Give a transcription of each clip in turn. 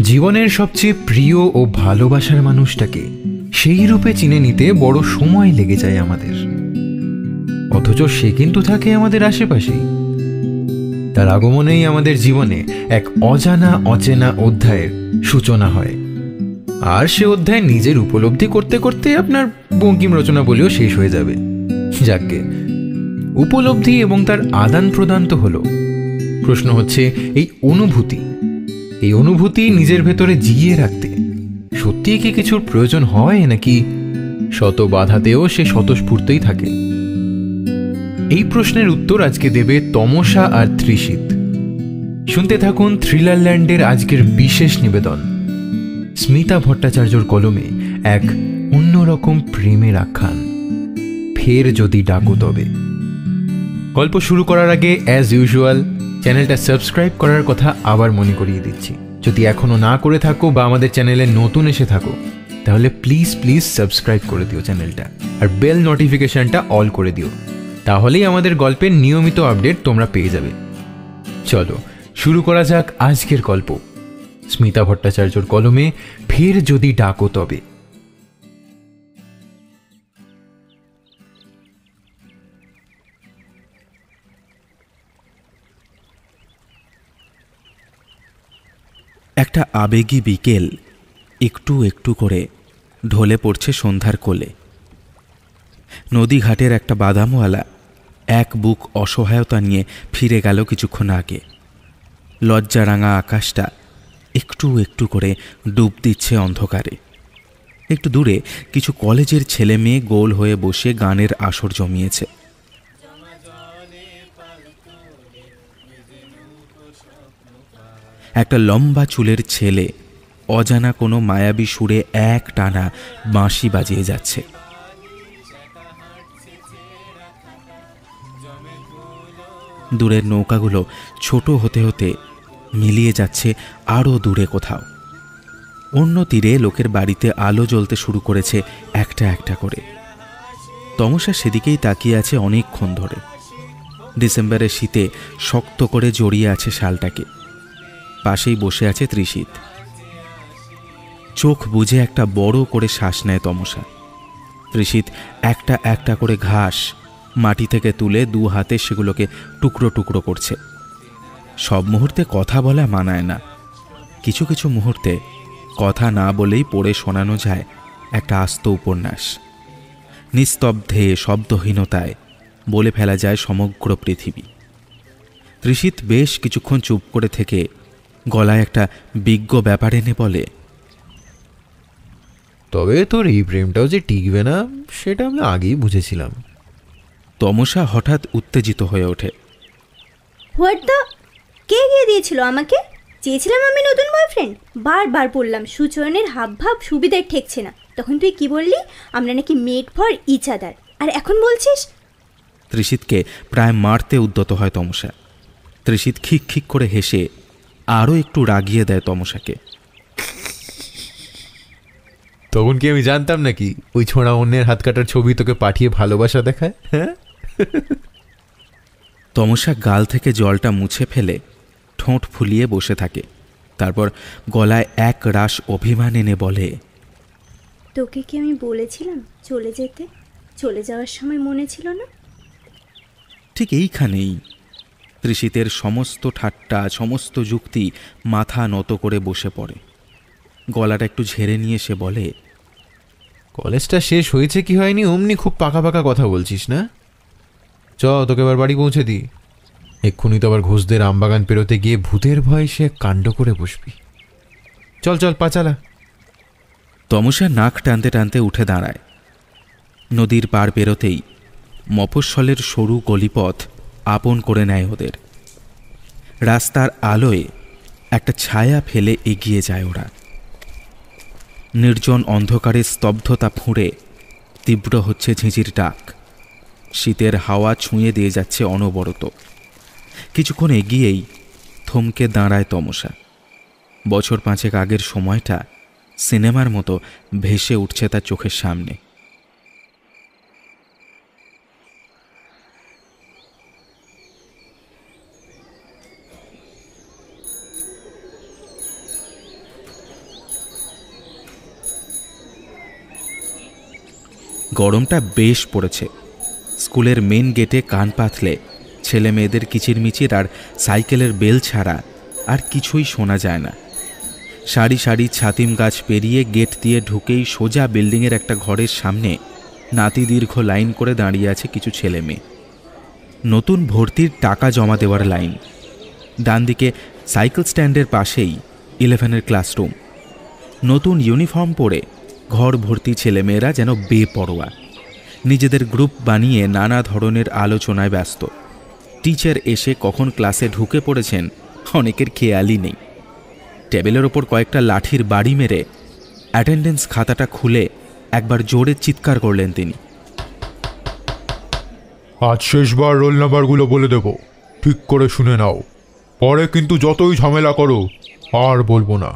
জীবনের সবচেয়ে প্রিয় ও ভালোবাসার মানুষটাকে সেই রূপে চিনে নিতে বড় সময় লেগে যায় আমাদের, অথচ সে কিন্তু থাকে আমাদের আশেপাশেই। তার আগমনেই আমাদের জীবনে এক অজানা অচেনা অধ্যায়ের সূচনা হয়, আর সে অধ্যায় নিজের উপলব্ধি করতে করতে আপনার বঙ্কিম রচনা বলেও শেষ হয়ে যাবে। যাকে উপলব্ধি এবং তার আদান প্রদান তো হলো, প্রশ্ন হচ্ছে এই অনুভূতি নিজের ভেতরে জিইয়ে রাখতে সত্যিই কি কিছুর প্রয়োজন হয়, নাকি শত বাধাতেও সে স্বতঃস্ফূর্তই থাকে? এই প্রশ্নের উত্তর আজকে দেবে তমসা আর ত্রিশিত। শুনতে থাকুন থ্রিলারল্যান্ডের আজকের বিশেষ নিবেদন, স্মিতা ভট্টাচার্যর কলমে এক অন্যরকম প্রেমের আখ্যান, ফের যদি ডাকো তবে। গল্প শুরু করার আগে অ্যাজ ইউজুয়াল চ্যানেলটা সাবস্ক্রাইব করার কথা আবার মনে করিয়ে দিচ্ছি। যদি এখনো না করে থাকো বা আমাদের চ্যানেলে নতুন এসে থাকো, তাহলে প্লিজ সাবস্ক্রাইব করে দিও চ্যানেলটা, আর বেল নোটিফিকেশনটা অল করে দিও, তাহলেই আমাদের গল্পের নিয়মিত আপডেট তোমরা পেয়ে যাবে। চলো শুরু করা যাক আজকের গল্প, স্মিতা ভট্টাচার্যর কলমে ফের যদি ডাকো তবে। একটা আবেগী বিকেল একটু একটু করে ঢলে পড়ছে সন্ধ্যার কোলে। নদীঘাটের একটা বাদামওয়ালা এক বুক অসহায়তা নিয়ে ফিরে গেল কিছুক্ষণ আগে। লজ্জারাঙা আকাশটা একটু একটু করে ডুব দিচ্ছে অন্ধকারে। একটু দূরে কিছু কলেজের ছেলে মেয়ে গোল হয়ে বসে গানের আসর জমিয়েছে। একটা লম্বা চুলের ছেলে অজানা কোনো মায়াবী সুরে এক টানা বাঁশি বাজিয়ে যাচ্ছে। দূরের নৌকাগুলো ছোট হতে হতে মিলিয়ে যাচ্ছে আরও দূরে কোথাও। অন্য তীরে লোকের বাড়িতে আলো জ্বলতে শুরু করেছে একটা একটা করে। তমসা সেদিকেই তাকিয়ে আছে অনেকক্ষণ ধরে। ডিসেম্বরের শীতে শক্ত করে জড়িয়ে আছে শালটাকে। পাশেই বসে আছে ত্রিশিত। চোখ বুজে একটা বড় করে শ্বাস নেয় তমসা। ত্রিশিত একটা একটা করে ঘাস মাটি থেকে তুলে দু হাতে সেগুলোকে টুকরো টুকরো করছে। সব মুহূর্তে কথা বলা মানায় না, কিছু কিছু মুহূর্তে কথা না বলেই পড়ে শোনানো যায় একটা আস্ত উপন্যাস। নিস্তব্ধে শব্দহীনতায় বলে ফেলা যায় সমগ্র পৃথিবী। ত্রিশিত বেশ কিছুক্ষণ চুপ করে থেকে গলায় একটা বিজ্ঞ ব্যাপার এনে বলে, তবে তোর এই প্রেমটাও যে টিকবে না সেটা আমি আগেই বুঝেছিলাম। তমসা হঠাৎ উত্তেজিত হয়ে ওঠে। হোয়াট দ্য, কে গিয়ে দিয়েছিল আমাকে? চেয়েছিলাম আমি নতুন বয়ফ্রেন্ড, বারবার বললাম সুচয়নের হাবভাব সুবিধার ঠেকছে না, তখন তুই কি বললি? আমরা নাকি মেড ফর ইচ আদার, আর এখন বলছিস? ত্রিশিতকে প্রায় মারতে উদ্যত হয় তমসা। ত্রিশিত খিক খিক করে হেসে আরও একটু রাগিয়ে দেয় তমসাকে। তখন কি আমি জানতাম নাকি ওই ছোঁড়া অন্যের হাত কাটার ছবি তোকে পাঠিয়ে ভালোবাসা দেখায়? হ্যাঁ। তমসা গাল থেকে জলটা মুছে ফেলে ঠোঁট ফুলিয়ে বসে থাকে। তারপর গলায় এক রাশ অভিমান এনে বলে, তোকে কি আমি বলেছিলাম চলে যেতে? চলে যাওয়ার সময় মনে ছিল না? ঠিক এইখানেই ত্রিশিতের সমস্ত ঠাট্টা, সমস্ত যুক্তি মাথা নত করে বসে পড়ে। গলাটা একটু ঝেড়ে নিয়ে সে বলে, কলেজটা শেষ হয়েছে কি হয়নি অমনি খুব পাকা পাকা কথা বলছিস না? তোকে এবার বাড়ি পৌঁছে দিই। এক্ষুনি তো আবার ঘোষদের আমবাগান পেরোতে গিয়ে ভূতের ভয় সে কাণ্ড করে বসবি। চল পা চালা। তমসা নাক টানতে টানতে উঠে দাঁড়ায়। নদীর পার পেরোতেই মফস্বলের সরু গলিপথ আপন করে নেয় ওদের। রাস্তার আলোয় একটা ছায়া ফেলে এগিয়ে যায় ওরা। নির্জন অন্ধকারে স্তব্ধতা ফুঁড়ে তীব্র হচ্ছে ঝিঁঝির ডাক। শীতের হাওয়া ছুঁয়ে দিয়ে যাচ্ছে অনবরত। কিছুক্ষণ এগিয়েই থমকে দাঁড়ায় তমসা। বছর 5 আগের সময়টা সিনেমার মতো ভেসে উঠছে তার চোখের সামনে। গরমটা বেশ পড়েছে। স্কুলের মেন গেটে কান পাতলে ছেলে মেয়েদের কিচিরমিচির আর সাইকেলের বেল ছাড়া আর কিছুই শোনা যায় না। সারি সারি ছাতিম গাছ পেরিয়ে গেট দিয়ে ঢুকেই সোজা বিল্ডিংয়ের একটা ঘরের সামনে নাতি দীর্ঘ লাইন করে দাঁড়িয়ে আছে কিছু ছেলে মেয়ে। নতুন ভর্তির টাকা জমা দেওয়ার লাইন। ডান দিকে সাইকেল স্ট্যান্ডের পাশেই 11-এর ক্লাসরুম। নতুন ইউনিফর্ম পরে ঘর ভর্তি ছেলেমেয়েরা যেন বেপরোয়া, নিজেদের গ্রুপ বানিয়ে নানা ধরনের আলোচনায় ব্যস্ত। টিচার এসে কখন ক্লাসে ঢুকে পড়েছেন অনেকের খেয়ালই নেই। টেবিলের ওপর কয়েকটা লাঠির বাড়ি মেরে অ্যাটেন্ডেন্স খাতাটা খুলে একবার জোরে চিৎকার করলেন তিনি। আজ শেষবার রোল নাম্বারগুলো বলে দেব, ঠিক করে শুনে নাও, পরে কিন্তু যতই ঝামেলা করো আর বলবো না।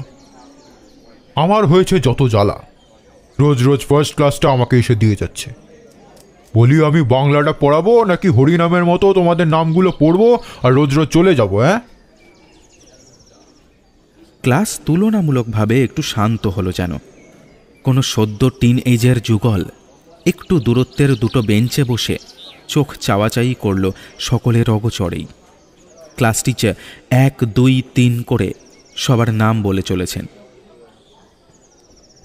আমার হয়েছে যত জ্বালা, রোজ রোজ ফার্স্ট ক্লাসটা আমাকে এসে দিয়ে যাচ্ছে। বলি আমি বাংলাটা পড়াবো নাকি হরিনামের মতো তোমাদের নামগুলো পড়বো আর রোজ রোজ চলে যাবো? হ্যাঁ, ক্লাস তুলনামূলকভাবে একটু শান্ত হলো যেন। কোনো সদ্য টিন এজের যুগল একটু দূরত্বের দুটো বেঞ্চে বসে চোখ চাওয়াচাই করল সকলের অগোচরেই। ক্লাস টিচার 1, 2, 3 করে সবার নাম বলে চলেছেন।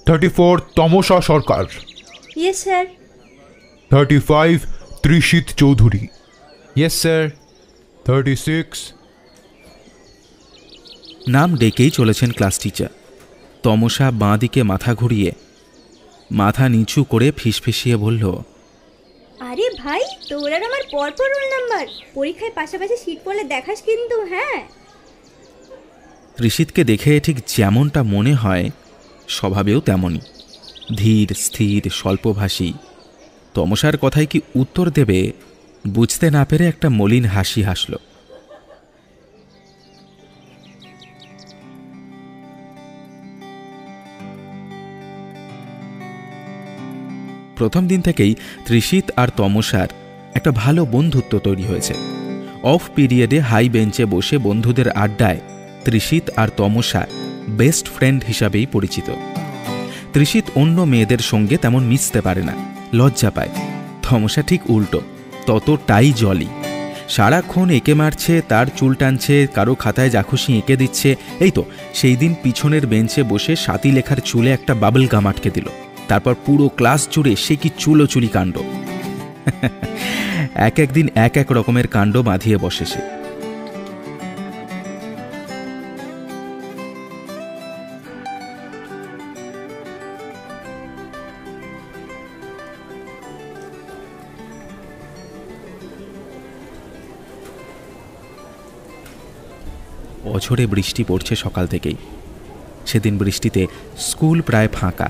34 Tamasa Sarkar, yes sir. 35 Trishit Chowdhury, yes sir. 36 নাম ডেকেই চলেছেন ক্লাস টিচার। তমসা বাঁ দিকে মাথা ঘুরিয়ে মাথা নিচু করে ফিসফিসিয়ে বলল, আরে ভাই, তোর আর আমার পরপর রোল নাম্বার। পরীক্ষায় পাশাপাশি সিট পড়লে দেখাস কিন্তু। হ্যাঁ, ত্রিশিতকে দেখে ঠিক যেমনটা মনে হয় স্বভাবেও তেমনই, ধীর স্থির স্বল্পভাষী। তমসার কথায় কি উত্তর দেবে বুঝতে না পেরে একটা মলিন হাসি হাসল। প্রথম দিন থেকেই ত্রিশিত আর তমসার একটা ভালো বন্ধুত্ব তৈরি হয়েছে। অফ পিরিয়ডে হাই বেঞ্চে বসে বন্ধুদের আড্ডায় ত্রিশিত আর তমসা বেস্ট ফ্রেন্ড হিসাবেই পরিচিত। ত্রিশিত অন্য মেয়েদের সঙ্গে তেমন মিশতে পারে না, লজ্জা পায়। তমসা ঠিক উল্টো, ততটাই জলি। সারাক্ষণ এঁকে মারছে, তার চুল টানছে, কারো খাতায় যা খুশি এঁকে দিচ্ছে। এই তো সেই দিন পিছনের বেঞ্চে বসে সাথী লেখার চুলে একটা বাবল গাম আটকে দিল। তারপর পুরো ক্লাস জুড়ে সে কি চুলোচুরি কাণ্ড। এক একদিন এক এক রকমের কাণ্ড বাঁধিয়ে বসে সে। অঝোরে বৃষ্টি পড়ছে সকাল থেকেই। সেদিন বৃষ্টিতে স্কুল প্রায় ফাঁকা।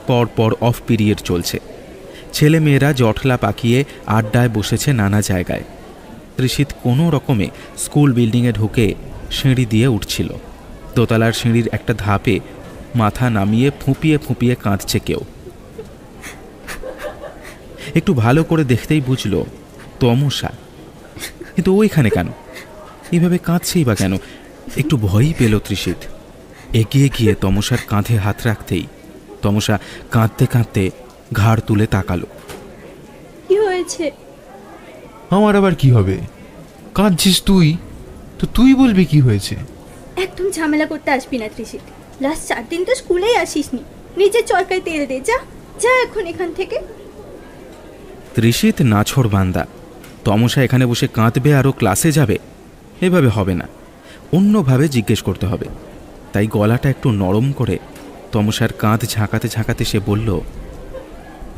পরপর অফ পিরিয়ড চলছে। ছেলে মেয়েরা জটলা পাকিয়ে আড্ডায় বসেছে নানা জায়গায়। ত্রিশিত কোনো রকমে স্কুল বিল্ডিংয়ে ঢুকে সিঁড়ি দিয়ে উঠছিল। দোতলার সিঁড়ির একটা ধাপে মাথা নামিয়ে ফুঁপিয়ে ফুঁপিয়ে কাঁদছে কেউ। একটু ভালো করে দেখতেই বুঝল তমসা। কিন্তু ওইখানে কেন, এইভাবে কাঁদছেই বা কেন? একটু ভয়ই পেল ত্রিশিত। এগিয়ে গিয়ে তমসার কাঁধে হাত রাখতেই তমসা কাঁদতে কাঁদতে ঘাড় তুলে তাকালো। কি হয়েছে? আমার আবার কি হবে? কাঁদছিস তুই তো, তুই বলবি কি হয়েছে। একদম ঝামেলা করতে আসবি না ত্রিশিত। লাস্ট 4 দিন তো স্কুলেই আসিসনি। নিজের চরকায় তেল দে, যা যা এখন এখান থেকে। ত্রিশিত নাছোড় বান্দা। তমসা এখানে বসে কাঁদবে আরও ক্লাসে যাবে, এভাবে হবে না। অন্যভাবে জিজ্ঞেস করতে হবে। তাই গলাটা একটু নরম করে তমসার কাঁধ ঝাঁকাতে ঝাঁকাতে সে বলল,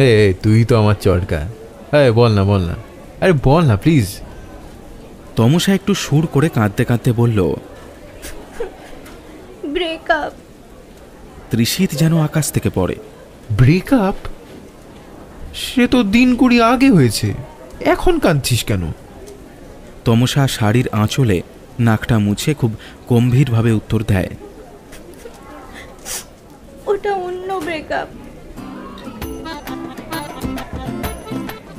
এ তুই তো আমার চটকা, বল না বল না, আরে বল না প্লিজ। তমসা একটু সুর করে কাঁদতে কাঁদতে বলল, ব্রেকআপ। ত্রিশিত যেন আকাশ থেকে পড়ে। ব্রেকআপ? সে তো দিন 20 আগে হয়েছে, এখন কাঁদছিস কেন? তমসা শাড়ির আঁচলে নাকটা মুছে খুব গম্ভীরভাবে উত্তর দেয়, ওটা অন্য ব্রেকআপ।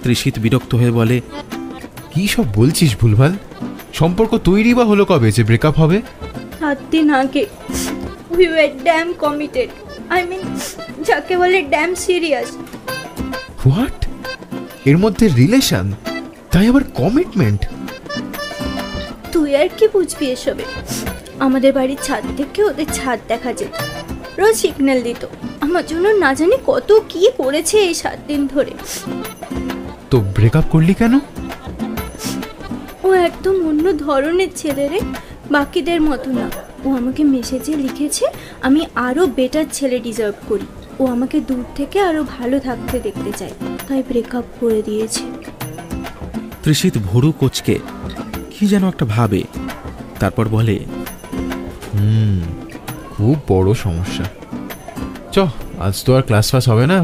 ত্রিশিত বিরক্ত হয়ে বলে, কি সব বলছিস ভুলভাল? সম্পর্ক তৈরি বা হলো কবে যে ব্রেকআপ হবে? 7 দিন আগে। We were damn committed. I mean, যাকে বলে ড্যাম সিরিয়াস। হোয়াট? এর মধ্যে রিলেশন, তাই আবার কমিটমেন্ট? তুই আর কি বুঝবি এসবে? আমাদের বাড়ির ছাদ থেকে ওদের ছাদ দেখা যেত, রোজ সিগন্যাল দিত। আমার জন্য না জানি কত কি করেছে এই 7 দিন ধরে। তো ব্রেকআপ করলি কেন? ও একদম অন্য ধরনের ছেলে রে, বাকিদের মতো না। ও আমাকে মেসেজে লিখেছে আমি আরো বেটার ছেলে ডিজার্ভ করি। ও আমাকে দূর থেকে আরো ভালো থাকতে দেখতে চায়, তাই ব্রেকআপ করে দিয়েছে। তৃষিত ভুরু কোচকে কি যেন একটা ভাবে, তারপর বলে, খুব বড় সমস্যা। চ, আজ তো আর ক্লাস ফাস হবে না।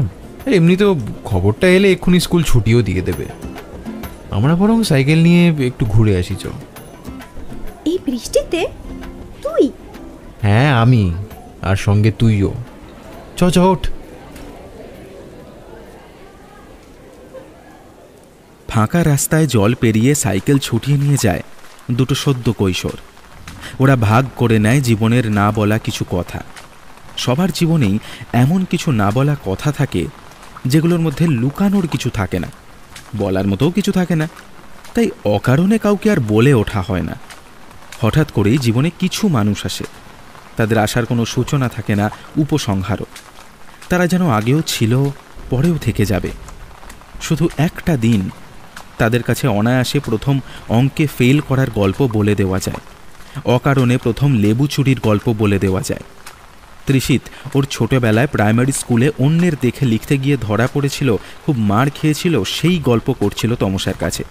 এমনি তো খবরটা এলে এক্ষুনি স্কুল ছুটিও দিয়ে দেবে। আমরা বরং সাইকেল নিয়ে একটু ঘুরে আসি। চ। এই বৃষ্টিতে তুই? হ্যাঁ আমি, আর সঙ্গে তুইও। চ চ ওঠ। ফাঁকা রাস্তায় জল পেরিয়ে সাইকেল ছুটিয়ে নিয়ে যায় দুটো সদ্য কৈশোর। ওরা ভাগ করে নেয় জীবনের না বলা কিছু কথা। সবার জীবনেই এমন কিছু না বলা কথা থাকে যেগুলোর মধ্যে লুকানোর কিছু থাকে না, বলার মতোও কিছু থাকে না, তাই অকারণে কাউকে আর বলে ওঠা হয় না। হঠাৎ করেই জীবনে কিছু মানুষ আসে, তাদের আসার কোনো সূচনা থাকে না, উপসংহারও। তারা যেন আগেও ছিল, পরেও থেকে যাবে। শুধু একটা দিন তাদের কাছে অনায়াসে প্রথম অঙ্কে ফেল করার গল্প বলে দেওয়া যায়, অকারণে প্রথম লেবু চুরির গল্প বলে দেওয়া যায়। তৃষিত ওর ছোটবেলায় প্রাইমারি স্কুলে অন্যের দেখে লিখতে গিয়ে ধরা পড়েছিল, খুব মার খেয়েছিল, সেই গল্প করছিল তমসার কাছে।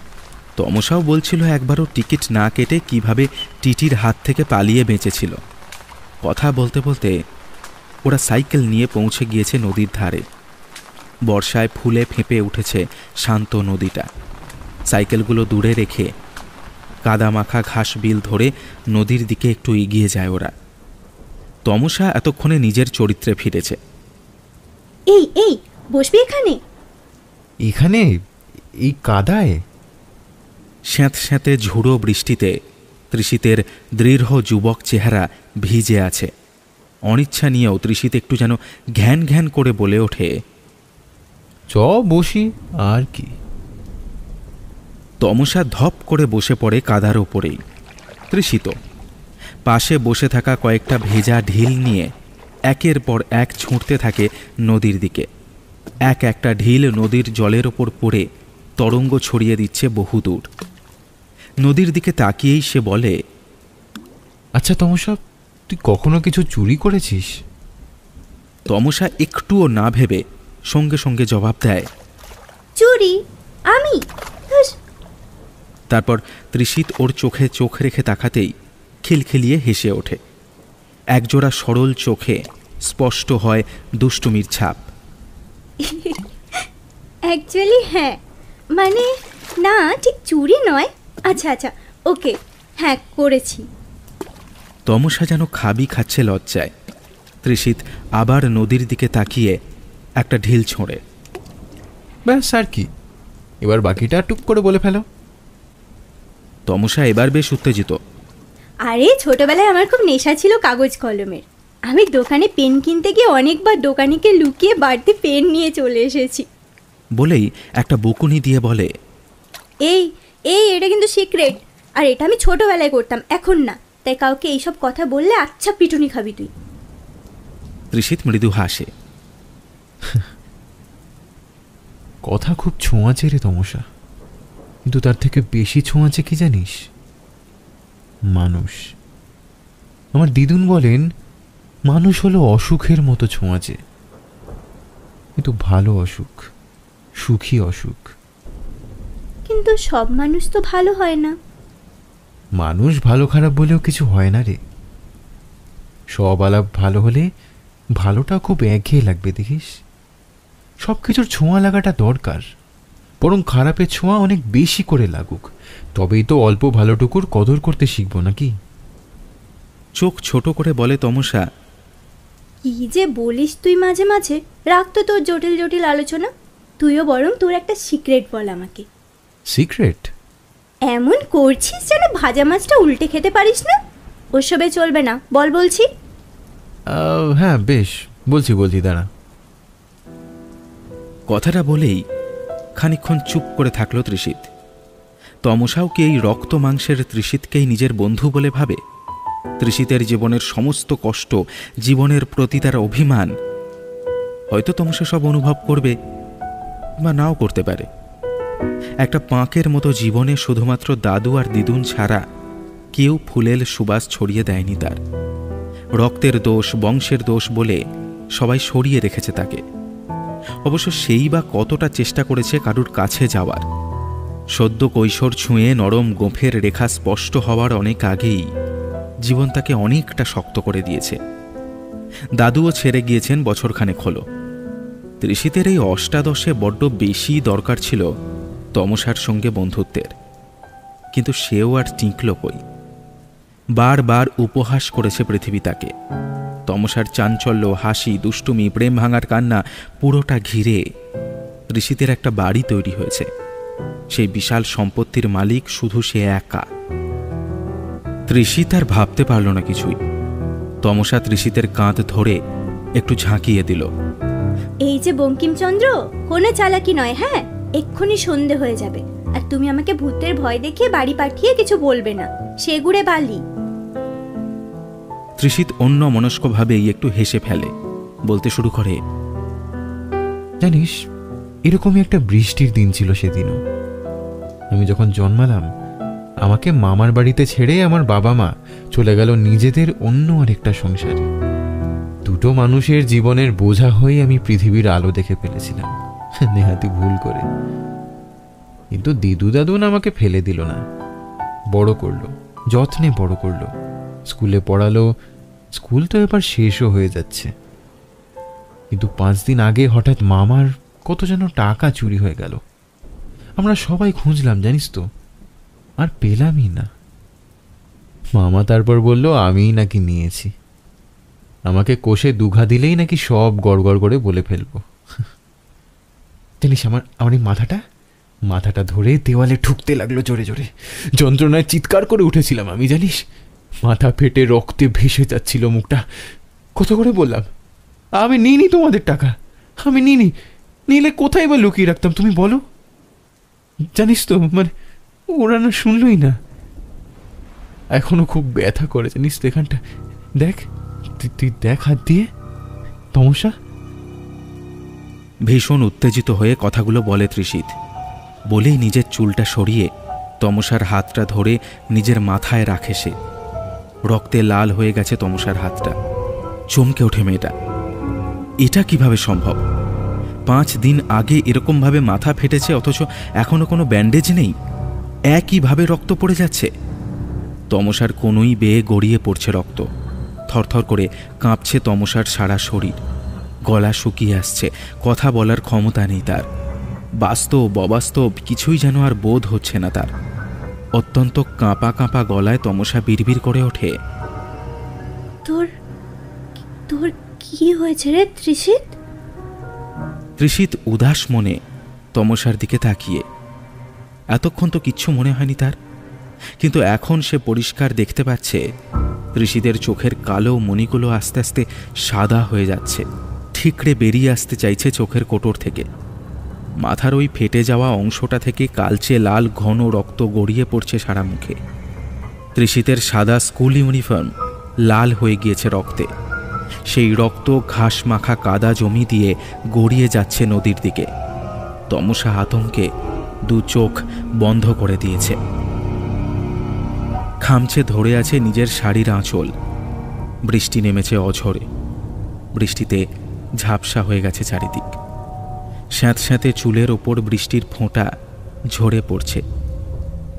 তমসাও বলছিল একবারও টিকিট না কেটে কিভাবে টিটির হাত থেকে পালিয়ে বেঁচেছিল। কথা বলতে বলতে ওরা সাইকেল নিয়ে পৌঁছে গিয়েছে নদীর ধারে। বর্ষায় ফুলে ফেঁপে উঠেছে শান্ত নদীটা। সাইকেলগুলো দূরে রেখে কাদামাখা ঘাস বিল ধরে নদীর দিকে একটু এগিয়ে যায় ওরা। তমসা এতক্ষণে নিজের চরিত্রে ফিরেছে। এই এই বসবি এখানে? এখানে? এই কাদায়? স্যাঁতস্যাঁতে ঝুড়ো বৃষ্টিতে তৃষিতের দৃঢ় যুবক চেহারা ভিজে আছে। অনিচ্ছা নিয়েও তৃষিত একটু যেন ঘ্যান ঘ্যান করে বলে ওঠে, চ বসি আর কি। তমসা ধপ করে বসে পড়ে কাদার ওপরেই। তৃষিত পাশে বসে থাকা কয়েকটা ভেজা ঢিল নিয়ে একের পর এক ছুঁড়তে থাকে নদীর দিকে। এক একটা ঢিল নদীর জলের ওপর পড়ে তরঙ্গ ছড়িয়ে দিচ্ছে বহুদূর। নদীর দিকে তাকিয়েই সে বলে, আচ্ছা তমসা, তুই কখনো কিছু চুরি করেছিস? তমসা একটুও না ভেবে সঙ্গে সঙ্গে জবাব দেয়, চুরি? আমি? তারপর তৃষিত ওর চোখে চোখ রেখে তাকাতেই খিলখিলিয়ে হেসে ওঠে। একজোড়া সরল চোখে স্পষ্ট হয় দুষ্টুমির ছাপ। অ্যাকচুয়ালি হ্যাঁ, মানে না, ঠিক চুরি নয়। আচ্ছা আচ্ছা ওকে, হ্যাঁ করেছি। তমসা যেন খাবি খাচ্ছে লজ্জায়। তৃষিত আবার নদীর দিকে তাকিয়ে একটা ঢিল ছোঁড়ে। ব্যাস আর কি, এবার বাকিটা টুক করে বলে ফেলো। তমসা এবার বেশ উত্তেজিত। আরে ছোটবেলায় আমার খুব নেশা ছিল কাগজ কলমের। আমি দোকানে পেন কিনতে গিয়ে অনেকবার দোকানিকে লুকিয়ে বাড়তি পেন নিয়ে চলে এসেছি। বলেই একটা বকুনি দিয়ে বলে, এই এই এটা কিন্তু সিক্রেট, আর এটা আমি ছোটবেলায় করতাম, এখন না। তাই কাউকে এইসব কথা বললে আচ্ছা পিটুনি খাবি তুই। তৃষিত মৃদু হাসে। কথা খুব ছোঁয়াচে রে তমসা, কিন্তু তার থেকে বেশি ছোঁয়াচে কি জানিস? মানুষ। আমার দিদুন বলেন মানুষ হলো অসুখের মতো ছোঁয়াচে, কিন্তু ভালো অসুখ, সুখী অসুখ। কিন্তু সব মানুষ তো ভালো হয় না। মানুষ ভালো খারাপ বলেও কিছু হয় না রে। সব আলাপ ভালো হলে ভালোটা খুব একঘেয়ে লাগবে, দেখিস। সব কিছুর ছোঁয়া লাগাটা দরকার, বরং খারাপের ছোঁয়া অনেক বেশি করে লাগুক, তবেই তো অল্প ভালোটুকুর কদর করতে শিখব নাকি? চোখ ছোট করে বলে তমসা, কি যে বলিস তুই মাঝে মাঝে, রাখ তো তোর জটিল জটিল আলোচনা। তুইও বরং তোর একটা সিক্রেট বল আমাকে। সিক্রেট? এমন করছিস যেন ভাজা মাছটা উল্টে খেতে পারিস না। ওসবে চলবে না, বল বলছি। হ্যাঁ বেশ, বলছি দাঁড়া। কথাটা বলেই খানিকক্ষণ চুপ করে থাকল তৃষিত। তমসাও কি এই রক্ত মাংসের তৃষিতকেই নিজের বন্ধু বলে ভাবে? তৃষিতের জীবনের সমস্ত কষ্ট, জীবনের প্রতি তার অভিমান হয়তো তমসা সব অনুভব করবে বা নাও করতে পারে। একটা পাঁকের মতো জীবনে শুধুমাত্র দাদু আর দিদুন ছাড়া কেউ ফুলেল সুবাস ছড়িয়ে দেয়নি তার। রক্তের দোষ, বংশের দোষ বলে সবাই সরিয়ে রেখেছে তাকে। অবশ্য সেই বা কতটা চেষ্টা করেছে কারুর কাছে যাওয়ার। সদ্য কৈশোর ছুঁয়ে নরম গোঁফের রেখা স্পষ্ট হওয়ার অনেক আগেই জীবন তাকে অনেকটা শক্ত করে দিয়েছে। দাদুও ছেড়ে গিয়েছেন বছরখানেক হলো। তৃষিতের এই অষ্টাদশে বড্ড বেশি দরকার ছিল তমসার সঙ্গে বন্ধুত্বের, কিন্তু সেও আর টিঁকল কই। বারবার উপহাস করেছে পৃথিবী তাকে। তমসার চাঞ্চল্য, হাসি, দুষ্টুমি, প্রেম ভাঙার কান্না পুরোটা ঘিরে তৃষিতের একটা বাড়ি তৈরি হয়েছে। সেই বিশাল সম্পত্তির মালিক শুধু সে একা। তৃষিত আর ভাবতে পারল না কিছুই। তমসা তৃষিতের কাঁধ ধরে একটু ঝাঁকিয়ে দিল। এই যে বঙ্কিমচন্দ্র, কোনো চালাকি নয়, হ্যাঁ? এক্ষুনি সন্ধে হয়ে যাবে, আর তুমি আমাকে ভূতের ভয় দেখিয়ে বাড়ি পাঠিয়ে কিছু বলবে না। সেগুড়ে বালি। তৃষিত অন্য মনস্কভাবেই একটু হেসে ফেলে, বলতে শুরু করে, জানিস, এরকমই একটা বৃষ্টির দিন ছিল সেদিনও। আমি যখন জন্মালাম, আমাকে মামার বাড়িতে ছেড়ে আমার বাবা মা চলে গেল নিজেদের অন্য আরেকটা সংসারে। দুটো মানুষের জীবনের বোঝা হয়ে আমি পৃথিবীর আলো দেখে ফেলেছিলাম, নেহাতি ভুল করে। কিন্তু দিদু দাদুন আমাকে ফেলে দিল না, বড় করলো, যত্নে বড় করলো, স্কুলে পড়ালো। স্কুল তো এবার শেষও হয়ে যাচ্ছে, কিন্তু 5 দিন আগে হঠাৎ মামার কত যেন টাকা চুরি হয়ে গেল। আমরা সবাই খুঁজলাম, জানিস তো, আর পেলামই না। মামা তারপর বলল আমিই নাকি নিয়েছি। আমাকে কোষে দুঘা দিলেই নাকি সব গড়গড় করে বলে ফেলবো। জানিস, আমার এই মাথাটা ধরে দেওয়ালে ঠুকতে লাগলো জোরে জোরে। যন্ত্রণায় চিৎকার করে উঠেছিলাম আমি, জানিস। মাথা ফেটে রক্তে ভেসে যাচ্ছিল মুখটা। কত করে বললাম, আমি নিইনি তোমাদের টাকা, আমি নিইনি। নিলে কোথায় বা লুকিয়ে রাখতাম তুমি বলো? জানিস তো, মানে ওরা না শুনলই না। এখনো খুব ব্যথা করে, জানিস তো এখানটা। দেখ, তুই দেখ হাত দিয়ে। তমসা ভীষণ উত্তেজিত হয়ে কথাগুলো বলে তৃষিত। বলেই নিজের চুলটা সরিয়ে তমসার হাতটা ধরে নিজের মাথায় রাখে সে। রক্তে লাল হয়ে গেছে তমসার হাতটা। চমকে ওঠে মেয়েটা। এটা কিভাবে সম্ভব? 5 দিন আগে এরকমভাবে মাথা ফেটেছে, অথচ এখনো কোনো ব্যান্ডেজ নেই। একইভাবে রক্ত পড়ে যাচ্ছে। তমসার কোনোই বেয়ে গড়িয়ে পড়ছে রক্ত। থরথর করে কাঁপছে তমসার সারা শরীর। গলা শুকিয়ে আসছে, কথা বলার ক্ষমতা নেই তার। বাস্তব অবাস্তব কিছুই যেন আর বোধ হচ্ছে না তার। অত্যন্ত কাঁপা কাঁপা গলায় তমসা বিড়বিড় করে ওঠে, তোর কি হয়েছে রে তৃষিত? তৃষিত উদাস মনে তমসার দিকে তাকিয়ে। এতক্ষণ তো কিচ্ছু মনে হয়নি তার, কিন্তু এখন সে পরিষ্কার দেখতে পাচ্ছে তৃষিতের চোখের কালো মণিগুলো আস্তে আস্তে সাদা হয়ে যাচ্ছে, ঠিকরে বেরিয়ে আসতে চাইছে চোখের কোটর থেকে। মাথার ওই ফেটে যাওয়া অংশটা থেকে কালচে লাল ঘন রক্ত গড়িয়ে পড়ছে সারা মুখে। তৃষিতের সাদা স্কুল ইউনিফর্ম লাল হয়ে গিয়েছে রক্তে। সেই রক্ত ঘাস মাখা কাদা জমি দিয়ে গড়িয়ে যাচ্ছে নদীর দিকে। তমসা আতঙ্কে 2 চোখ বন্ধ করে দিয়েছে। খামচে ধরে আছে নিজের শাড়ির আঁচল। বৃষ্টি নেমেছে অঝরে। বৃষ্টিতে ঝাপসা হয়ে গেছে চারিদিক। স্যাঁতস্যাঁতে চুলের ওপর বৃষ্টির ফোঁটা ঝরে পড়ছে।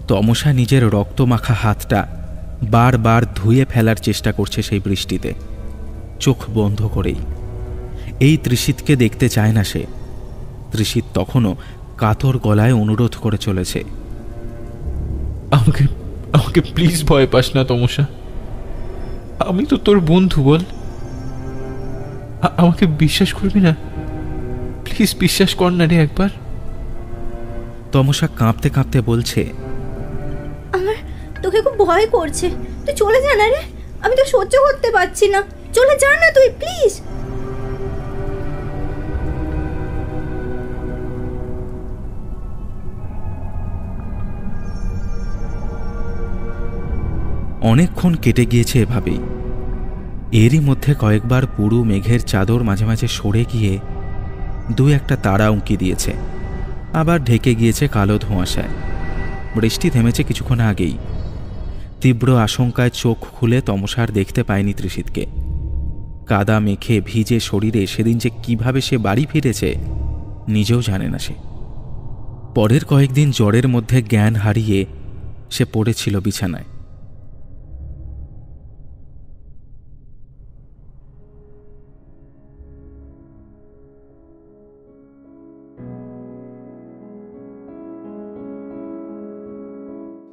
তমসা নিজের রক্তমাখা হাতটা বারবার ধুয়ে ফেলার চেষ্টা করছে সেই বৃষ্টিতে, চোখ বন্ধ করেই। এই তৃষিতকে দেখতে চায় না সে। তৃষিত তখনও কাতর গলায় অনুরোধ করে চলেছে, আমাকে প্লিজ ভয় পাস না তমসা। আমি তো তোর বন্ধু, বল। আমাকে বিশ্বাস করবি না? প্লিজ বিশ্বাস কর না রে একবার। তমসা কাঁপতে কাঁপতে বলছে, আমার তোকে খুব ভয় করছে, তুই চলে যা না রে। আমি তো সহ্য করতে পারছি না, চলে যা না তুই, প্লিজ। অনেকক্ষণ কেটে গিয়েছে এভাবেই। এরই মধ্যে কয়েকবার পুরু মেঘের চাদর মাঝে মাঝে সরে গিয়ে দু একটা তারা উঁকি দিয়েছে, আবার ঢেকে গিয়েছে কালো ধোঁয়াশায়। বৃষ্টি থেমেছে কিছুক্ষণ আগেই। তীব্র আশঙ্কায় চোখ খুলে তমসার দেখতে পায়নি তৃষিতকে। কাদা মেখে ভিজে শরীরে সেদিন যে কিভাবে সে বাড়ি ফিরেছে নিজেও জানে না সে। পরের কয়েকদিন জ্বরের মধ্যে জ্ঞান হারিয়ে সে পড়েছিল বিছানায়।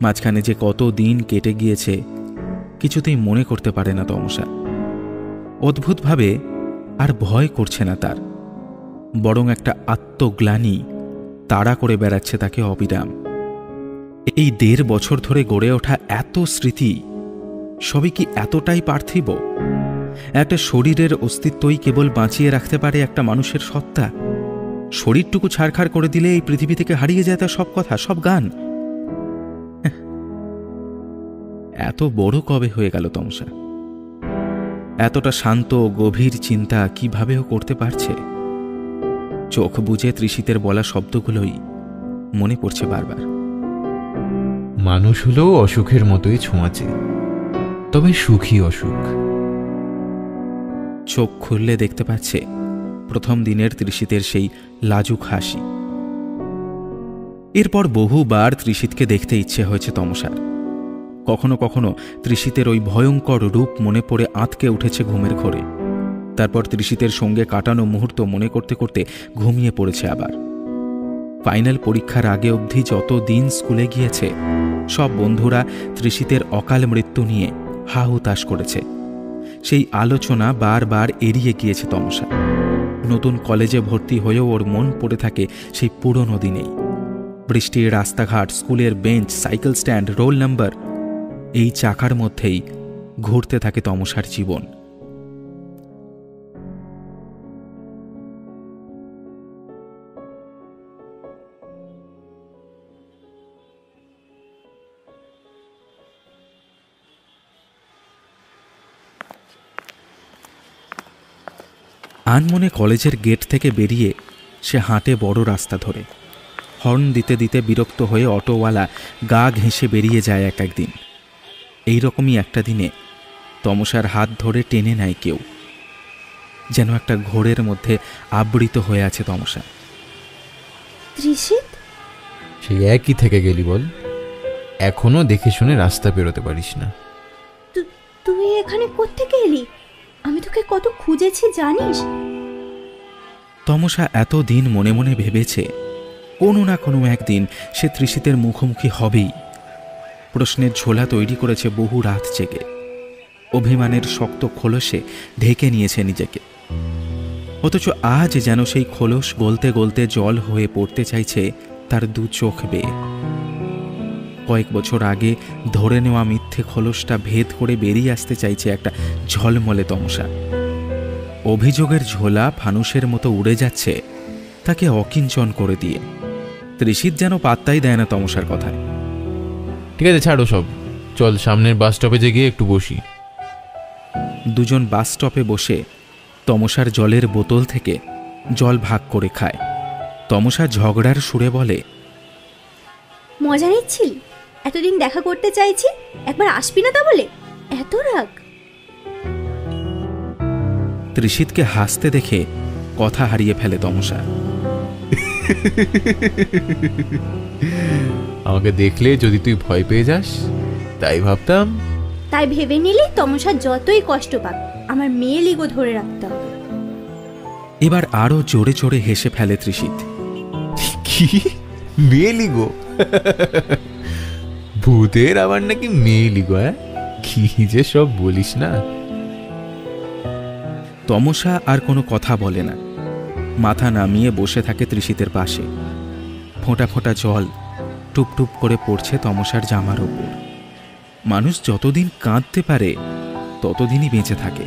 মাঝখানে যে কত দিন কেটে গিয়েছে কিছুতেই মনে করতে পারে না তমসা। অদ্ভুতভাবে আর ভয় করছে না তার, বরং একটা আত্মগ্লানি তাড়া করে বেড়াচ্ছে তাকে অবিরাম। এই 1.5 বছর ধরে গড়ে ওঠা এত স্মৃতি সবই কি এতটাই পার্থিব? একটা শরীরের অস্তিত্বই কেবল বাঁচিয়ে রাখতে পারে একটা মানুষের সত্তা। শরীরটুকু ছাড়খাড় করে দিলে এই পৃথিবী থেকে হারিয়ে যায় তার সব কথা, সব গান। এত বড় কবে হয়ে গেল তমসা? এতটা শান্ত গভীর চিন্তা কিভাবেও করতে পারছে? চোখ বুজে তৃষিতের বলা শব্দগুলোই মনে পড়ছে বারবার। মানুষ হলেও অসুখের মতোই ছোঁয়াচে, তবে সুখী অসুখ। চোখ খুললে দেখতে পাচ্ছে প্রথম দিনের তৃষিতের সেই লাজুক হাসি। এরপর বহুবার তৃষিতকে দেখতে ইচ্ছে হয়েছে তমসার। কখনো কখনো তৃষিতের ওই ভয়ঙ্কর রূপ মনে পড়ে আঁতকে উঠেছে ঘুমের ঘোরে। তারপর তৃষিতের সঙ্গে কাটানো মুহূর্ত মনে করতে করতে ঘুমিয়ে পড়েছে আবার। ফাইনাল পরীক্ষার আগে অবধি যত দিন স্কুলে গিয়েছে সব বন্ধুরা তৃষিতের অকাল মৃত্যু নিয়ে হা হুতাশ করেছে। সেই আলোচনা বারবার এড়িয়ে গিয়েছে তমসা। নতুন কলেজে ভর্তি হয়েও ওর মন পড়ে থাকে সেই পুরনো দিনেই। বৃষ্টির রাস্তাঘাট, স্কুলের bench, cycle stand, roll number, এই চাকার মধ্যেই ঘুরতে থাকে তমসার জীবন। আনমনে কলেজের গেট থেকে বেরিয়ে সে হাঁটে বড় রাস্তা ধরে। হর্ন দিতে দিতে বিরক্ত হয়ে অটোওয়ালা গা ঘেঁষে বেরিয়ে যায় এক একদিন। এইরকমই একটা দিনে তমসার হাত ধরে টেনে নেয় কেউ, যেন একটা ঘোরের মধ্যে আবৃত হয়ে আছে তমসা। তৃষিত, সেই একই থেকে গেলি বল? এখনো দেখে শুনে রাস্তা পেরোতে পারিস না? তুই এখানে কোত্থেকে এলি? আমি তোকে কত খুঁজেছি জানিস? তমসা এতদিন মনে মনে ভেবেছে কোনো না কোনো একদিন সে তৃষিতের মুখোমুখি হবেই। প্রশ্নের ঝোলা তৈরি করেছে বহু রাত জেগে। অভিমানের শক্ত খোলসে ঢেকে নিয়েছে নিজেকে। অথচ আজ যেন সেই খোলস গলতে গলতে জল হয়ে পড়তে চাইছে তার দু চোখ বেয়ে। কয়েক বছর আগে ধরে নেওয়া মিথ্যে খোলসটা ভেদ করে বেরিয়ে আসতে চাইছে একটা ঝলমলে তমসা। অভিযোগের ঝোলা ফানুসের মতো উড়ে যাচ্ছে তাকে অকিঞ্চন করে দিয়ে। তৃষিত যেন পাত্তাই দেয় না তমসার কথায়। ঠিক আছে, ছাড়ো সব, চল সামনের বাস স্টপেজে গিয়ে একটু বসি। দুজন বাস স্টপে বসে তমসার জলের বোতল থেকে জল ভাগ করে খায়। তমসা ঝগড়ার সুরে বলে, মজা নিচ্ছিলি? এতদিন দেখা করতে চাইছি, একবার আসবি না তা বলে এত রাগ? তৃষিতকে হাসতে দেখে কথা হারিয়ে ফেলে তমসা। আমাকে দেখলে যদি তুই ভয় পেয়ে যাস তাই ভাবতাম। তাই ভেবে নিলে তমসা যতই কষ্ট পাক আমার মেয়ে লিগো ধরে রাখতাম। এবার আরো জোরে জোরে হেসে ফেলে তৃষিত। কি মেয়েলিগো? ভূতের আবার নাকি মেয়েলিগো? কি যে সব বলিস না। তমসা আর কোনো কথা বলে না, মাথা নামিয়ে বসে থাকে তৃষিতের পাশে। ফোঁটা ফোঁটা জল টুপ টুপ করে পড়ছে তমসার জামার ওপর। মানুষ যতদিন কাঁদতে পারে ততদিনই বেঁচে থাকে।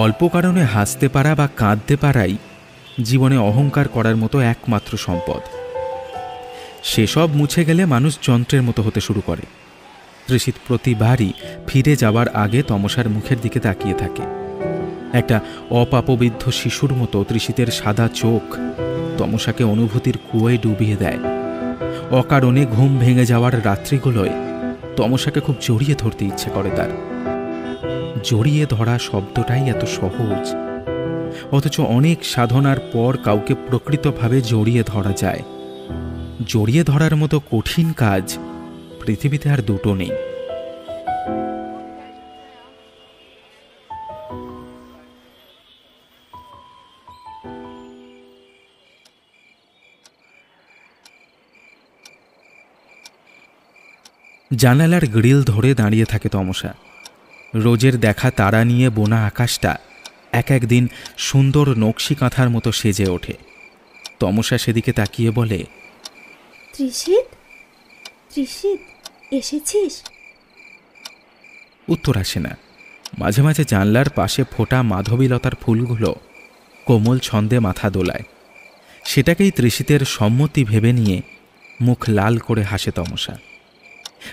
অল্প কারণে হাসতে পারা বা কাঁদতে পারাই জীবনে অহংকার করার মতো একমাত্র সম্পদ। সেসব মুছে গেলে মানুষ যন্ত্রের মতো হতে শুরু করে। ত্রিশিত প্রতিবারই ফিরে যাওয়ার আগে তমসার মুখের দিকে তাকিয়ে থাকে। একটা অপাপবিদ্ধ শিশুর মতো ত্রিশিতের সাদা চোখ তমসাকে অনুভূতির কুয়োয় ডুবিয়ে দেয়। অকারণে ঘুম ভেঙে যাওয়ার রাত্রিগুলোয় তমসাকে খুব জড়িয়ে ধরতে ইচ্ছে করে তার। জড়িয়ে ধরা শব্দটাই এত সহজ, অথচ অনেক সাধনার পর কাউকে প্রকৃতভাবে জড়িয়ে ধরা যায়। জড়িয়ে ধরার মতো কঠিন কাজ পৃথিবীতে আর দুটো নেই। জানালার গ্রিল ধরে দাঁড়িয়ে থাকে তমসা। রোজের দেখা তারা নিয়ে বোনা আকাশটা এক একদিন সুন্দর নকশি কাঁথার মতো সেজে ওঠে। তমসা সেদিকে তাকিয়ে বলে, ত্রিশিত, ত্রিশিত, এসেছিস? উত্তর আসে না। মাঝে মাঝে জানলার পাশে ফোটা মাধবীলতার ফুলগুলো কোমল ছন্দে মাথা দোলায়। সেটাকেই ত্রিশিতের সম্মতি ভেবে নিয়ে মুখ লাল করে হাসে তমসা।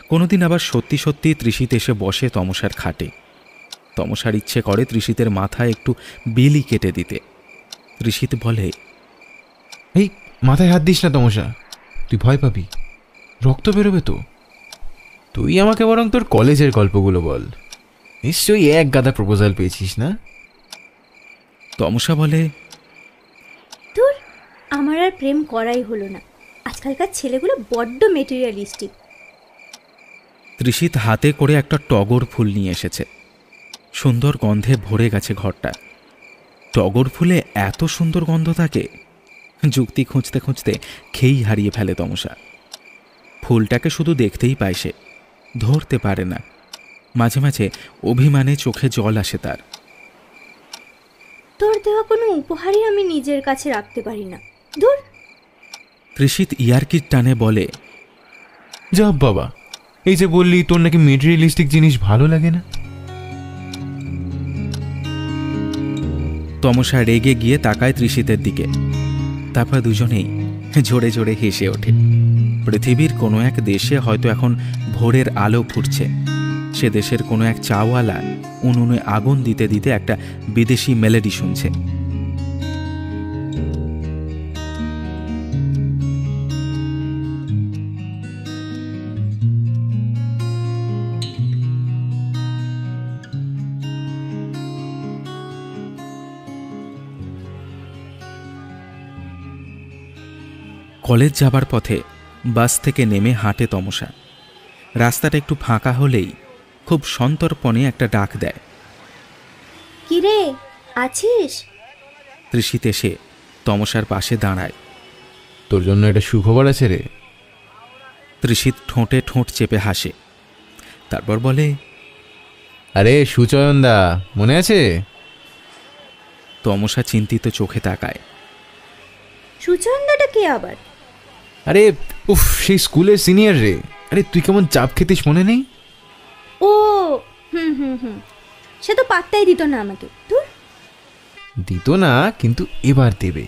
কোনোদিন আবার সত্যি সত্যি ত্রিশিত এসে বসে তমসার খাটে। তমসার ইচ্ছে করে ত্রিশিতের মাথায় একটু বিলি কেটে দিতে। ত্রিশিত বলে, এই মাথায় হাত দিস না তমসা, তুই ভয় পাবি, রক্ত বেরোবে তো। তুই আমাকে বরং তোর কলেজের গল্পগুলো বল, নিশ্চয়ই এক গাদা প্রপোজাল পেয়েছিস না? তমসা বলে, তোর আমার আর প্রেম করাই হলো না, আজকালকার ছেলেগুলো বড্ড মেটেরিয়ালিস্টিক। ত্রিশিত হাতে করে একটা টগর ফুল নিয়ে এসেছে। সুন্দর গন্ধে ভরে গেছে ঘরটা। টগর ফুলে এত সুন্দর গন্ধ থাকে? যুক্তি খুঁজতে খুঁজতে খেই হারিয়ে ফেলে তমসা। ফুলটাকে শুধু দেখতেই পায় সে, ধরতে পারে না। মাঝে মাঝে অভিমানে চোখে জল আসে তার। তোর দেওয়া কোনো উপহারই আমি নিজের কাছে রাখতে পারি না, দূর। ত্রিশিত ইয়ার্কির টানে বলে, যা বাবা, এই যে বললি তোর নাকি মেটেরিয়ালিস্টিক জিনিস ভালো লাগে না। তমসা রেগে গিয়ে তাকায় ত্রিশিতের দিকে। তারপর দুজনেই জোরে জোরে হেসে ওঠে। পৃথিবীর কোনো এক দেশে হয়তো এখন ভোরের আলো ফুটছে। সে দেশের কোনো এক চাওয়ালা উনুনে আগুন দিতে দিতে একটা বিদেশি মেলোডি শুনছে। কলেজ যাবার পথে বাস থেকে নেমে হাঁটে তমসা। রাস্তাটা একটু ফাঁকা হলেই খুব সন্তর্পণে একটা ডাক দেয়, কিরে আছিস? ত্রিশিত এসে তমসার পাশে দাঁড়ায়। তোর জন্য একটা সুখবর আছে রে। ত্রিশিত ঠোঁটে ঠোঁট চেপে হাসে, তারপর বলে, আরে সুচয়নদা, মনে আছে? তমসা চিন্তিত চোখে তাকায়। সুচন্দাটা কে আবার? আরে উফ, সেই স্কুলের সিনিয়র রে। আরে তুই কেমন চাপ খেতিস মনে নেই? ও হুম হুম হুম, সে তো পাত্তাই দিত না আমাকে। দূর। দিত না, কিন্তু এবার দেবে।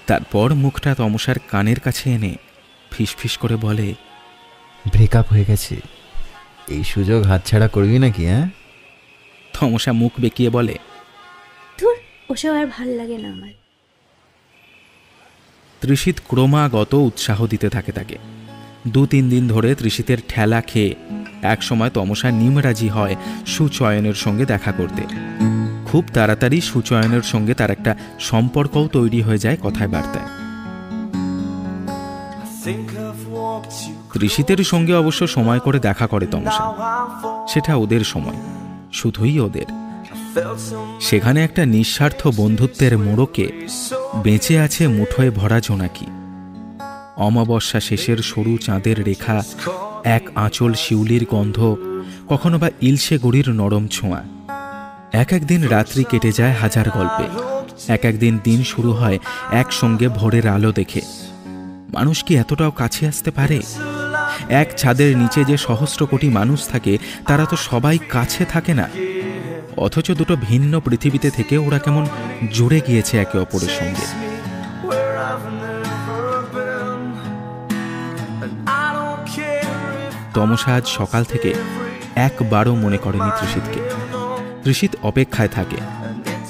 তারপর মুখটা তমসার কানের কাছে এনে ফিসফিস করে বলে, ব্রেকআপ হয়ে গেছে, এই সুযোগ হাতছাড়া করবি নাকি? হ্যাঁ। তমসা মুখ বেঁকিয়ে বলে, দূর, ওসব আর ভাল লাগে না আমার। ত্রিশিত ক্রমাগত উৎসাহ দিতে থাকে তাকে। 2-3 দিন ধরে ত্রিশিতের ঠেলা খেয়ে একসময় তমসা নিমরাজি হয় সুচয়নের সঙ্গে দেখা করতে। খুব তাড়াতাড়ি সুচয়নের সঙ্গে তার একটা সম্পর্কও তৈরি হয়ে যায় কথায় বার্তায়। ত্রিশিতের সঙ্গে অবশ্য সময় করে দেখা করে তমসা। সেটা ওদের সময়, শুধুই ওদের। সেখানে একটা নিঃস্বার্থ বন্ধুত্বের মোড়কে বেঁচে আছে মুঠোয় ভরা জোনাকি। অমাবস্যা শেষের সরু চাঁদের রেখা, এক আঁচল শিউলির গন্ধ, কখনো বা ইলশে গুড়ির নরম ছোঁয়া। এক একদিন রাত্রি কেটে যায় হাজার গল্পে। এক একদিন দিন শুরু হয় একসঙ্গে ভোরের আলো দেখে। মানুষ কি এতটাও কাছে আসতে পারে? এক ছাদের নিচে যে সহস্র কোটি মানুষ থাকে, তারা তো সবাই কাছে থাকে না। অথচ দুটো ভিন্ন পৃথিবীতে থেকে ওরা কেমন জুড়ে গিয়েছে একে অপরের সঙ্গে। তমসা আজ সকাল থেকে একবারও মনে করেনি তৃষিতকে। তৃষিত অপেক্ষায় থাকে।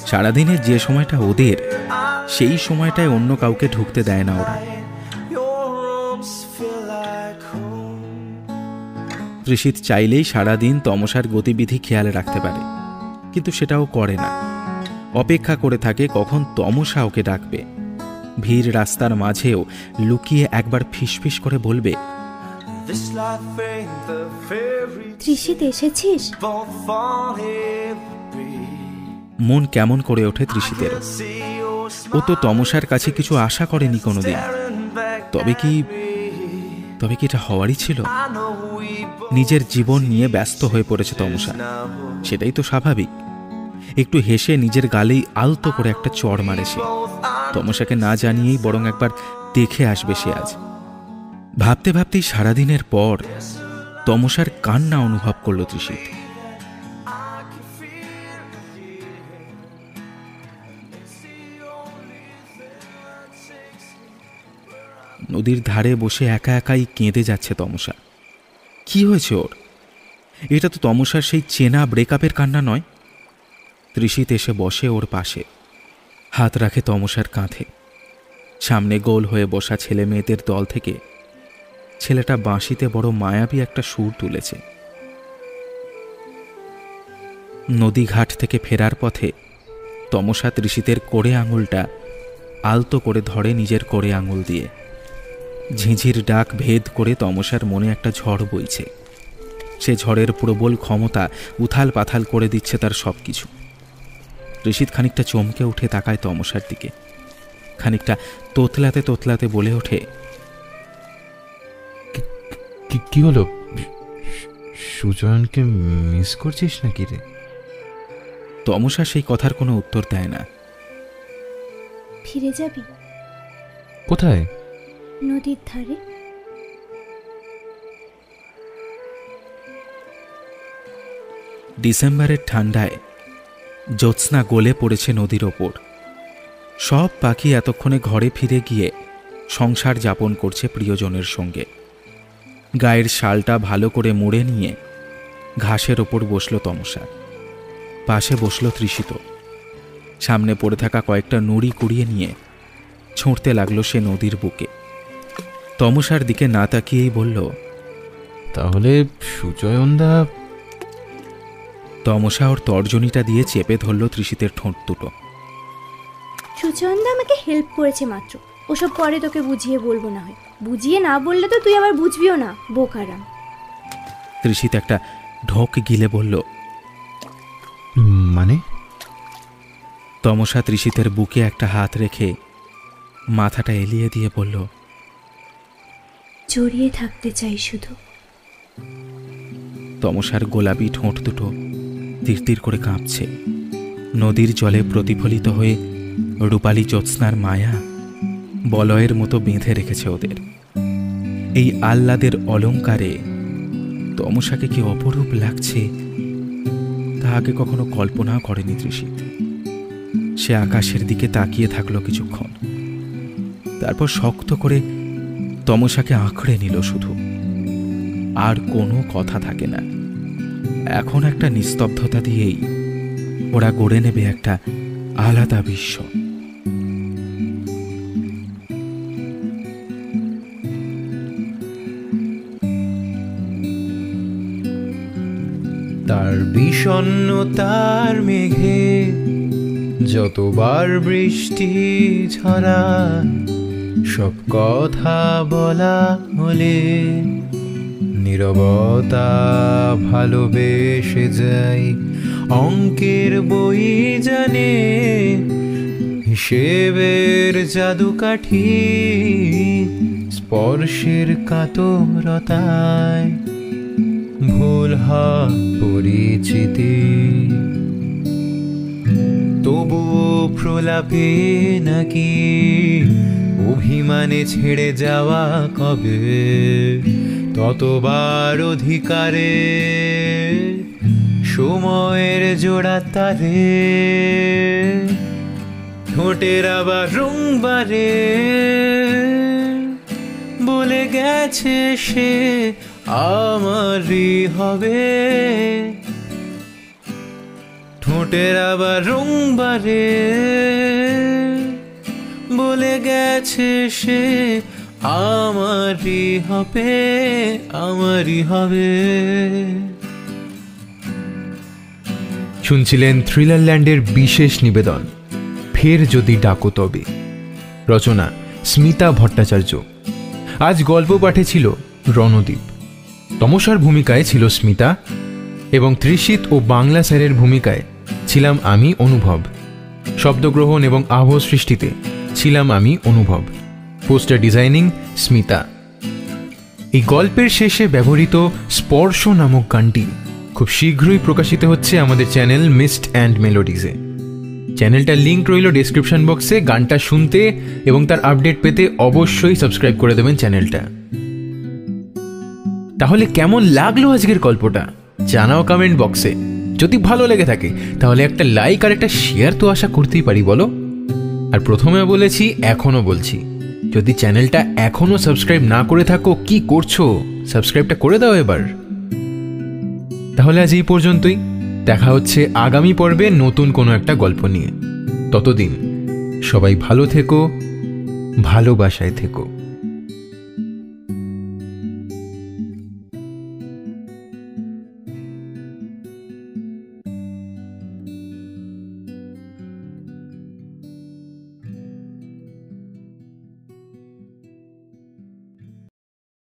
সারাদিনের যে সময়টা ওদের, সেই সময়টায় অন্য কাউকে ঢুকতে দেয় না ওরা। তৃষিত চাইলেই সারাদিন তমসার গতিবিধি খেয়াল রাখতে পারে, কিন্তু সেটাও করে না। অপেক্ষা করে থাকে কখন তমসা ওকে ডাকবে। ভিড় রাস্তার মাঝেও লুকিয়ে একবার ফিসফিস করে বলবে, তৃষিত এসেছিস? মন কেমন করে ওঠে তৃষিতের। ও তো তমসার কাছে কিছু আশা করেনি কোনোদিন। তবে কি এটা হওয়ারই ছিল? নিজের জীবন নিয়ে ব্যস্ত হয়ে পড়েছে তমসা, সেটাই তো স্বাভাবিক। একটু হেসে নিজের গালেই আলতো করে একটা চড় মারে সে। তমসাকে না জানিয়েই বরং একবার দেখে আসবে সে আজ। ভাবতে ভাবতেই সারাদিনের পর তমসার কান্না অনুভব করল তৃষিত। নদীর ধারে বসে একা একাই কেঁদে যাচ্ছে তমসা। কি হয়েছে ওর? এটা তো তমসার সেই চেনা ব্রেকআপের কান্না নয়। তৃষিত এসে বসে ওর পাশে, হাত রাখে তমসার কাঁধে। সামনে গোল হয়ে বসা ছেলে মেয়েদের দল থেকে ছেলেটা বাঁশিতে বড় মায়াবী একটা সুর তুলেছে। নদীঘাট থেকে ফেরার পথে তমসা তৃষিতের কোড়ে আঙুলটা আলতো করে ধরে নিজের কোড়ে আঙুল দিয়ে। ঝিঁঝির ডাক ভেদ করে তমসার মনে একটা ঝড় বইছে। সে ঝড়ের প্রবল ক্ষমতা উথাল পাথাল করে দিচ্ছে তার সব কিছু। তৃষিত খানিকটা চমকে উঠে তাকায় তমসার দিকে। খানিকটা তোতলাতে তোতলাতে বলে ওঠে, কি হলো? সুজয়নকে মিস করছিস নাকি রে? তমসা সেই কথার কোনো উত্তর দেয় না। ফিরে যাবি? কোথায়? নদীর ধারে। ডিসেম্বরের ঠান্ডায় জ্যোৎস্না গলে পড়েছে নদীর ওপর। সব পাখি এতক্ষণে ঘরে ফিরে গিয়ে সংসার যাপন করছে প্রিয়জনের সঙ্গে। গায়ের শালটা ভালো করে মুড়ে নিয়ে ঘাসের ওপর বসল তমসা। পাশে বসল তৃষিত। সামনে পড়ে থাকা কয়েকটা নুড়ি কুড়িয়ে নিয়ে ছুঁড়তে লাগলো সে নদীর বুকে। তমসার দিকে না তাকিয়েই বলল, তাহলে সুজয়নদা? তমসা ওর তর্জনীটা দিয়ে চেপে ধরল তৃষিতের ঠোঁট দুটো। সুচন্দা আমাকে হেল্প করেছে মাত্র। ওসব পরে তোকে বুঝিয়ে বলবো না হয়। বুঝিয়ে না বললে তো তুই আবার বুঝবিও না, বোকারাম। তৃষিত একটা ঢোক গিলে বলল, মানে? তমসা তৃষিতের বুকে একটা হাত রেখে মাথাটা এলিয়ে দিয়ে বলল, জড়িয়ে থাকতে চাই শুধু। তমসার গোলাপি ঠোঁট দুটো তিরতির করে কাঁপছে। নদীর জলে প্রতিফলিত হয়ে রূপালী জ্যোৎস্নার মায়া বলয়ের মতো বেঁধে রেখেছে ওদের। এই আহ্লাদের অলঙ্কারে তমসাকে কি অপরূপ লাগছে তা আগে কখনো কল্পনা করেনি তৃষিত। সে আকাশের দিকে তাকিয়ে থাকলো কিছুক্ষণ, তারপর শক্ত করে তমসাকে আঁকড়ে নিল শুধু। আর কোনো কথা থাকে না। এখন একটা নিস্তব্ধতা দিয়েই ওরা গড়ে নেবে একটা আলাদা বিশ্ব। তার বিষণ্ণতার মেঘে যতবার বৃষ্টি ঝরায়, সব কথা বলা হলে নীরবতা ভালোবেসে যাই। অঙ্কের বই জানে হিসেবের জাদুকাঠি, স্পর্শের কাতরতায় ভুল হয় পরিচিতি। তবুও প্রলাপে নাকি অভিমানে ছেড়ে যাওয়া কবে, ততবার অধিকারে সময়ের জোড়া তারে। ঠোঁটের আবার রং বারে বলে গেছে সে আমারই হবে, ঠোঁটের আবার রং বাড়ে, বলে গেছে সে আমারই হবে, আমারই হবে। শুনছিলেন থ্রিলারল্যান্ডের বিশেষ নিবেদন ফের যদি ডাকো তবে। রচনা স্মিতা ভট্টাচার্য। আজ গল্প পাঠে ছিল রণদীপ, তমসার ভূমিকায় ছিল স্মিতা, এবং ত্রিশিত ও বাংলা স্যারের ভূমিকায় ছিলাম আমি অনুভব। শব্দগ্রহণ এবং আবহ সৃষ্টিতে ছিলাম আমি অনুভব। Poster designing Smita. এই গল্পের শেষে ব্যবহৃত স্পর্শ নামক গানটি খুব শীঘ্রই প্রকাশিত হচ্ছে আমাদের চ্যানেল মিস্ট অ্যান্ড মেলোডিজে। চ্যানেলটার লিঙ্ক রইল ডেসক্রিপশন বক্সে। গানটা শুনতে এবং তার আপডেট পেতে অবশ্যই সাবস্ক্রাইব করে দেবেন চ্যানেলটা। তাহলে কেমন লাগলো আজকের গল্পটা জানাও কমেন্ট বক্সে। যদি ভালো লেগে থাকে তাহলে একটা লাইক আর একটা শেয়ার তো আশা করতেই পারি, বলো। আর প্রথমে বলেছি, এখনো বলছি, যদি চ্যানেলটা এখনো সাবস্ক্রাইব না করে থাকো কি করছো? সাবস্ক্রাইবটা করে দাও এবার। তাহলে আজ এই পর্যন্তই। দেখা হচ্ছে আগামী পর্বে নতুন কোনো একটা গল্প নিয়ে। ততদিন সবাই ভালো থেকো, ভালোবাসায় থেকো।